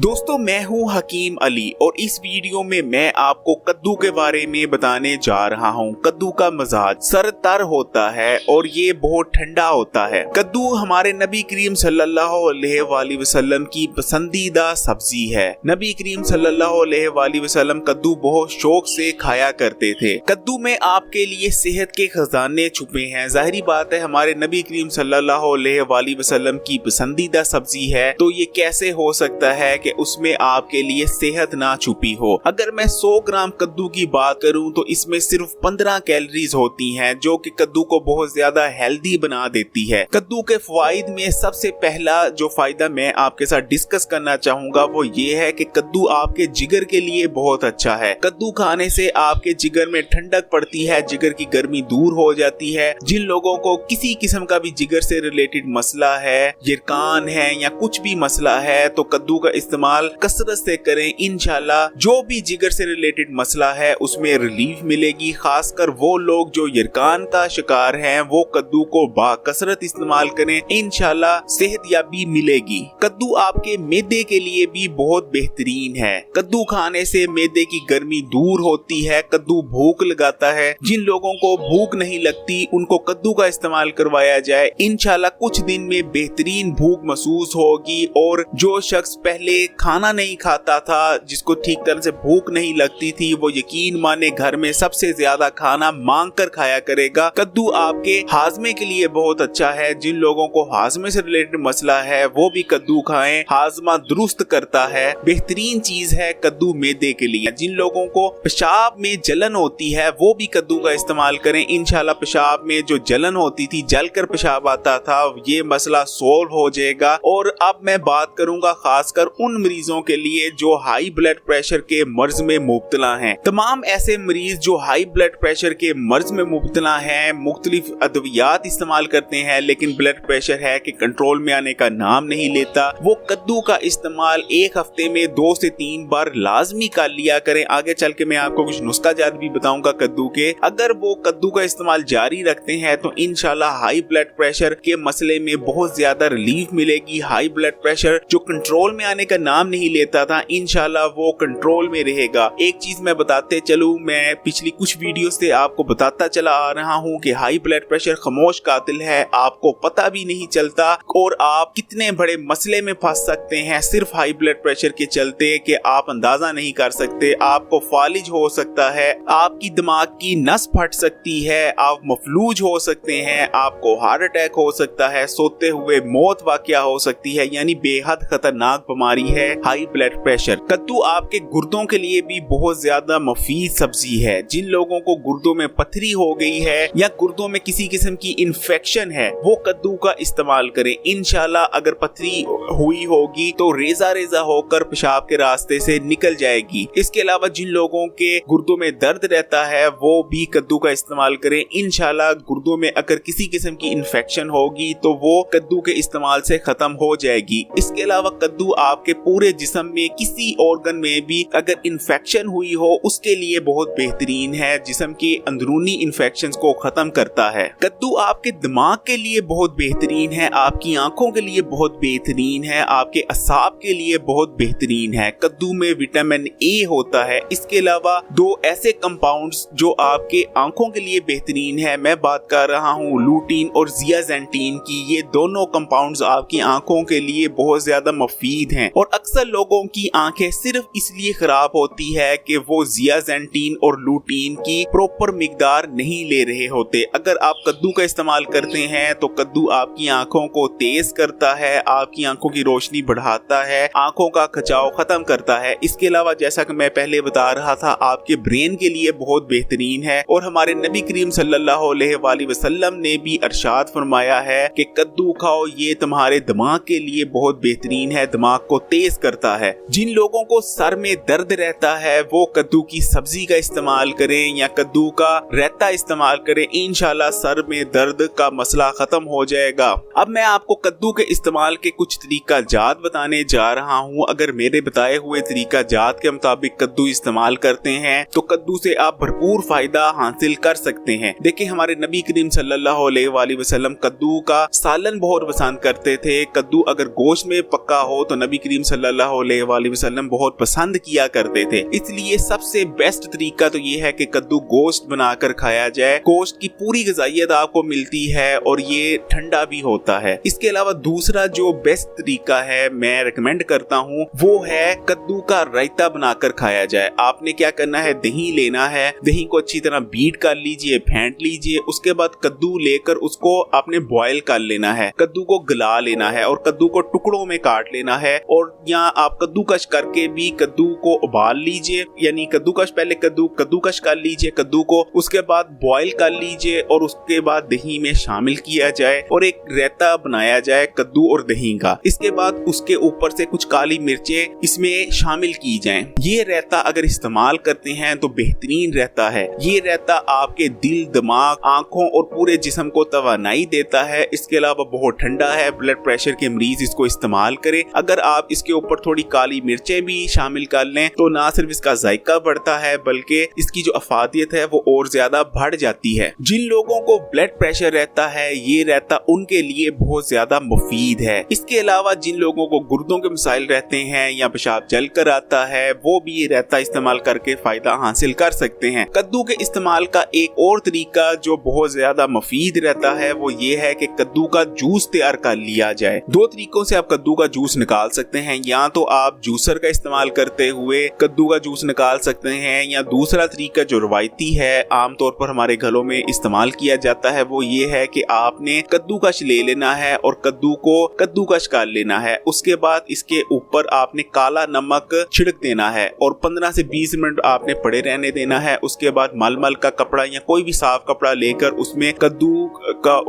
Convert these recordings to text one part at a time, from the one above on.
दोस्तों मैं हूं हकीम अली और इस वीडियो में मैं आपको कद्दू के बारे में बताने जा रहा हूं। कद्दू का मिजाज सरतर होता है और ये बहुत ठंडा होता है। कद्दू हमारे नबी करीम सल्लल्लाहु अलैहि वसल्लम की पसंदीदा सब्जी है। नबी करीम सल्लल्लाहु अलैहि वसल्लम कद्दू बहुत शौक से खाया करते थे। कद्दू में आपके लिए सेहत के खजाने छुपे हैं। जाहिर बात है हमारे नबी करीम सल्लल्लाहु अलैहि वसल्लम की पसंदीदा सब्जी है, तो ये कैसे हो सकता है कि उसमें आपके लिए सेहत ना छुपी हो। अगर मैं 100 ग्राम कद्दू की बात करूं तो इसमें सिर्फ 15 कैलोरीज होती हैं, जो कि कद्दू को बहुत ज्यादा हेल्दी बना देती है। कद्दू के फायद में सबसे पहला जो फायदा मैं आपके साथ डिस्कस करना चाहूंगा वो ये है कि कद्दू आपके जिगर के लिए बहुत अच्छा है। कद्दू खाने से आपके जिगर में ठंडक पड़ती है, जिगर की गर्मी दूर हो जाती है। जिन लोगों को किसी किस्म का भी जिगर से रिलेटेड मसला है, यरकान है या कुछ भी मसला है, तो कद्दू का इस्तेमाल कसरत से करें। इंशाल्लाह जो भी जिगर से रिलेटेड मसला है उसमें रिलीफ मिलेगी। खासकर वो लोग जो यरकान का शिकार हैं वो कद्दू को बाकसरत इस्तेमाल करें, इंशाल्लाह सेहतयाबी मिलेगी। कद्दू आपके मैदे के लिए भी बहुत बेहतरीन है। कद्दू खाने से मैदे की गर्मी दूर होती है। कद्दू भूख लगाता है। जिन लोगों को भूख नहीं लगती उनको कद्दू का इस्तेमाल करवाया जाए, इंशाल्लाह कुछ दिन में बेहतरीन भूख महसूस होगी। और जो शख्स पहले खाना नहीं खाता था, जिसको ठीक तरह से भूख नहीं लगती थी, वो यकीन माने घर में सबसे ज्यादा खाना मांग कर खाया करेगा। कद्दू आपके हाजमे के लिए बहुत अच्छा है। जिन लोगों को हाजमे से रिलेटेड मसला है वो भी कद्दू खाएं, हाजमा दुरुस्त करता है। बेहतरीन चीज है कद्दू मैदे के लिए। जिन लोगों को पेशाब में जलन होती है वो भी कद्दू का इस्तेमाल करें, इंशाल्लाह पेशाब में जो जलन होती थी, जलकर पेशाब आता था, ये मसला सोल्व हो जाएगा। और अब मैं बात करूंगा खासकर उन मरीजों के लिए जो हाई ब्लड प्रेशर के मर्ज में मुब्तला हैं। तमाम ऐसे मरीज जो हाई ब्लड प्रेशर के मर्ज में मुब्तला हैं, मुख्तलिफ अद्वियात इस्तेमाल करते हैं, लेकिन ब्लड प्रेशर है कि कंट्रोल में आने का नाम नहीं लेता, वो कद्दू का इस्तेमाल एक हफ्ते में 2 से 3 बार लाजमी कर लिया करें। आगे चल के मैं आपको कुछ नुस्खा जात भी बताऊंगा कद्दू के। अगर वो कद्दू का इस्तेमाल जारी रखते हैं तो इंशाल्लाह हाई ब्लड प्रेशर के मसले में बहुत ज्यादा रिलीफ मिलेगी। हाई ब्लड प्रेशर जो कंट्रोल में आने का नाम नहीं लेता था, इंशाल्लाह वो कंट्रोल में रहेगा। एक चीज मैं बताते चलूं, मैं पिछली कुछ वीडियो से आपको बताता चला आ रहा हूं कि हाई ब्लड प्रेशर खामोश कातिल है, आपको पता भी नहीं चलता और आप कितने बड़े मसले में फंस सकते हैं सिर्फ हाई ब्लड प्रेशर के चलते कि आप अंदाजा नहीं कर सकते। आपको फालिज हो सकता है, आपकी दिमाग की नस फट सकती है, आप मफलूज हो सकते हैं, आपको हार्ट अटैक हो सकता है, सोते हुए मौत वाकया हो सकती है। यानी बेहद खतरनाक बीमारी है हाई ब्लड प्रेशर। कद्दू आपके गुर्दों के लिए भी बहुत ज्यादा मुफीद सब्जी है। जिन लोगों को गुर्दों में पथरी हो गई है या गुर्दों में किसी किस्म की इन्फेक्शन है, वो कद्दू का इस्तेमाल करें। इंशाल्लाह अगर पथरी हुई होगी तो रेजा रेजा होकर पेशाब के रास्ते से निकल जाएगी। इसके अलावा जिन लोगों के गुर्दों में दर्द रहता है वो भी कद्दू का इस्तेमाल करें। इंशाल्लाह गुर्दों में अगर किसी किस्म की इन्फेक्शन होगी तो वो कद्दू के इस्तेमाल से खत्म हो जाएगी। इसके अलावा कद्दू आपके पूरे जिस्म में किसी ऑर्गन में भी अगर इन्फेक्शन हुई हो उसके लिए बहुत बेहतरीन है, जिस्म के अंदरूनी इन्फेक्शंस को खत्म करता है। कद्दू आपके दिमाग के लिए बहुत बेहतरीन है, आपकी आंखों के लिए बहुत बेहतरीन है, आपके असाब के लिए बहुत बेहतरीन है। कद्दू में विटामिन ए होता है। इसके अलावा 2 ऐसे कंपाउंड्स जो आपके आंखों के लिए बेहतरीन है, मैं बात कर रहा हूँ लूटीन और जियाजेंटीन की। ये दोनों कंपाउंड्स आपकी आंखों के लिए बहुत ज्यादा मुफीद हैं और अक्सर लोगों की आंखें सिर्फ इसलिए खराब होती है कि वो जियाजेंटीन और लूटीन की प्रॉपर मिकदार नहीं ले रहे होते। अगर आप कद्दू का इस्तेमाल करते हैं तो कद्दू आपकी आंखों को तेज करता है, आपकी आंखों की रोशनी बढ़ाता है, आंखों का खचाव खत्म करता है। इसके अलावा जैसा कि मैं पहले बता रहा था, आपके ब्रेन के लिए बहुत बेहतरीन है। और हमारे नबी करीम सल्लल्लाहु अलैहि वसल्लम ने भी इरशाद फरमाया है कि कद्दू खाओ, ये तुम्हारे दिमाग के लिए बहुत बेहतरीन है, दिमाग को तेज करता है। जिन लोगों को सर में दर्द रहता है वो कद्दू की सब्जी का इस्तेमाल करें या कद्दू का रायता इस्तेमाल करें, इंशाल्लाह सर में दर्द का मसला खत्म हो जाएगा। अब मैं आपको कद्दू के इस्तेमाल के कुछ तरीका जात बताने जा रहा हूँ। अगर मेरे बताए हुए तरीका जात के मुताबिक कद्दू इस्तेमाल करते हैं तो कद्दू से आप भरपूर फायदा हासिल कर सकते हैं। देखिए हमारे नबी करीम सल्लल्लाहु अलैहि वसल्लम कद्दू का सालन बहुत पसंद करते थे। कद्दू अगर गोश्त में पक्का हो तो नबी करीम सल्लल्लाहु अलैहि वसल्लम बहुत पसंद किया करते थे। इसलिए सबसे बेस्ट तरीका तो ये है कि कद्दू गोश्त बनाकर खाया जाए। गोश्त की पूरी ग़िज़ाइयत आपको मिलती है और ये ठंडा भी होता है। इसके अलावा दूसरा जो बेस्ट तरीका है मैं रिकमेंड करता हूँ वो है कद्दू का रायता बनाकर खाया जाए। आपने क्या करना है, दही लेना है, दही को अच्छी तरह बीट कर लीजिए, फेंट लीजिए। उसके बाद कद्दू लेकर उसको आपने बॉयल कर लेना है, कद्दू को गला लेना है और कद्दू को टुकड़ों में काट लेना है। और यहाँ आप कद्दूकश करके भी कद्दू को उबाल लीजिए, यानी कद्दूकश पहले कद्दूकश कर लीजिए कद्दू को, उसके बाद बॉयल कर लीजिए और उसके बाद दही में शामिल किया जाए और एक रायता बनाया जाए कद्दू और दही का। इसके बाद उसके ऊपर से कुछ काली मिर्चें इसमें शामिल की जाएं। ये रायता अगर इस्तेमाल करते हैं तो बेहतरीन रहता है। ये रायता आपके दिल, दिमाग, आंखों और पूरे जिस्म को तवानाई देता है। इसके अलावा बहुत ठंडा है, ब्लड प्रेशर के मरीज इसको इस्तेमाल करें। अगर आप इसके ऊपर थोड़ी काली मिर्चें भी शामिल कर लें तो ना सिर्फ इसका जायका बढ़ता है बल्कि इसकी जो अफादियत है वो और ज्यादा बढ़ जाती है। जिन लोगों को ब्लड प्रेशर रहता है ये रायता उनके लिए बहुत ज्यादा मुफीद है। इसके अलावा जिन लोगों को गुर्दों के मसाइल रहते हैं या पेशाब जल कर आता है वो भी ये रायता इस्तेमाल करके फायदा हासिल कर सकते हैं। कद्दू के इस्तेमाल का एक और तरीका जो बहुत ज्यादा मुफीद रहता है वो ये है कि कद्दू का जूस तैयार कर लिया जाए। दो तरीकों से आप कद्दू का जूस निकाल सकते हैं, या तो आप जूसर का इस्तेमाल करते हुए कद्दू का जूस निकाल सकते हैं, या दूसरा तरीका जो रवायती है आमतौर पर हमारे घरों में इस्तेमाल किया जाता है वो ये है कि आपने कद्दूकश ले लेना है और कद्दू को कद्दूकश कर लेना है। उसके बाद इसके ऊपर आपने काला नमक छिड़क देना है और 15 से 20 मिनट आपने पड़े रहने देना है। उसके बाद मलमल का कपड़ा या कोई भी साफ कपड़ा लेकर उसमें कद्दू का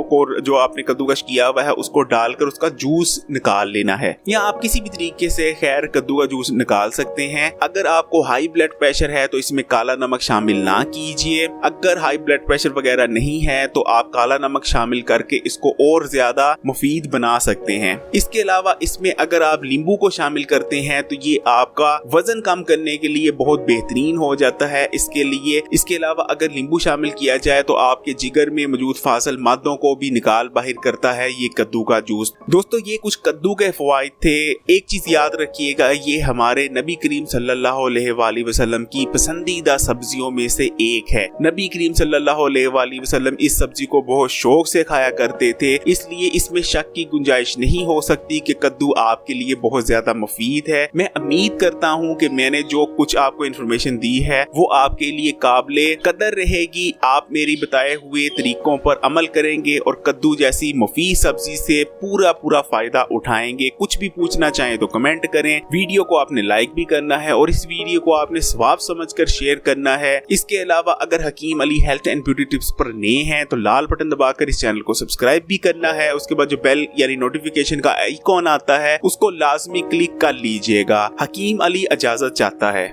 जो आपने कद्दूकश किया हुआ है उसको डालकर उसका जूस निकाल लेना है। या आप किसी भी तरीके से खैर कद्दू का जूस निकाल सकते हैं। अगर आपको हाई ब्लड प्रेशर है तो इसमें काला नमक शामिल ना कीजिए। अगर हाई ब्लड प्रेशर वगैरह नहीं है तो आप काला नमक शामिल करके इसको और ज्यादा मुफीद बना सकते हैं। इसके अलावा इसमें अगर आप नींबू को शामिल करते हैं तो ये आपका वजन कम करने के लिए बहुत बेहतरीन हो जाता है। इसके अलावा अगर नींबू शामिल किया जाए तो आपके जिगर में मौजूद फासल मादों को भी निकाल बाहर करता है ये कद्दू का जूस। दोस्तों ये कुछ कद्दू के फवाइद थे। एक चीज याद रखिएगा, ये हमारे नबी करीम सल्लल्लाहु अलैहि वसल्लम की पसंदीदा सब्जियों में से एक है। नबी करीम सल्लल्लाहु अलैहि वसल्लम इस सब्जी को बहुत शौक से खाया करते थे, इसलिए इसमें शक की गुंजाइश नहीं हो सकती कि कद्दू आपके लिए बहुत ज्यादा मुफीद है। मैं उम्मीद करता हूँ कि मैंने जो कुछ आपको इन्फॉर्मेशन दी है वो आपके लिए काबिले कदर रहेगी। आप मेरी बताए हुए तरीकों पर अमल करेंगे और कद्दू जैसी मुफीद सब्जी से पूरा फायदा उठाएंगे। कुछ भी पूछना चाहें तो कमेंट करें। वीडियो को आपने लाइक भी करना है और इस वीडियो को आपने सवाब समझकर शेयर करना है। इसके अलावा अगर Hakim Ali health and beauty tips पर नए हैं तो लाल बटन दबाकर इस चैनल को सब्सक्राइब भी करना है। उसके बाद जो बेल यानी नोटिफिकेशन का आइकॉन आता है उसको लाजमी क्लिक कर लीजिएगा। हकीम अली इजाजत चाहता है।